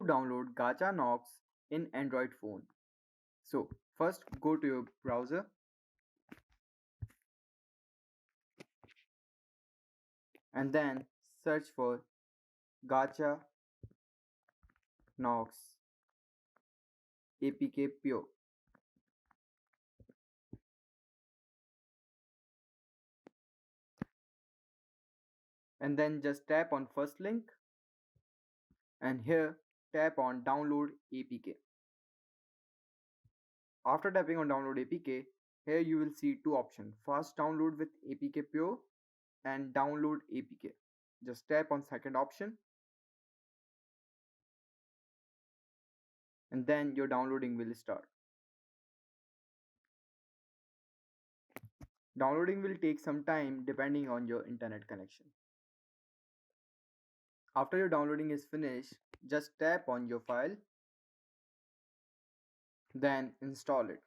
download Gacha Nox in Android phone. So first go to your browser and then search for Gacha Nox APK Pure, and then just tap on first link and here tap on download APK. After tapping on download APK, here you will see two options: fast download with APK Pure and download APK. Just tap on second option and then your downloading will start. Downloading will take some time depending on your internet connection. After your downloading is finished, just tap on your file, then install it.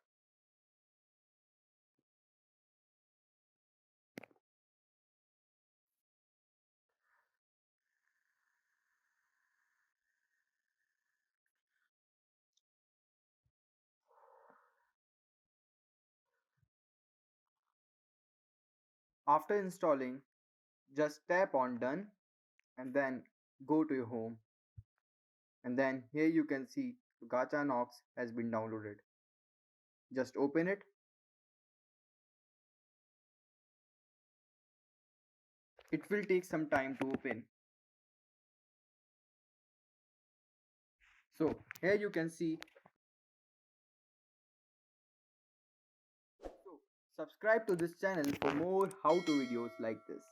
After installing, just tap on done and then go to your home. And then here you can see Gacha Nox has been downloaded. Just open it. It will take some time to open. So here you can see. So subscribe to this channel for more how-to videos like this.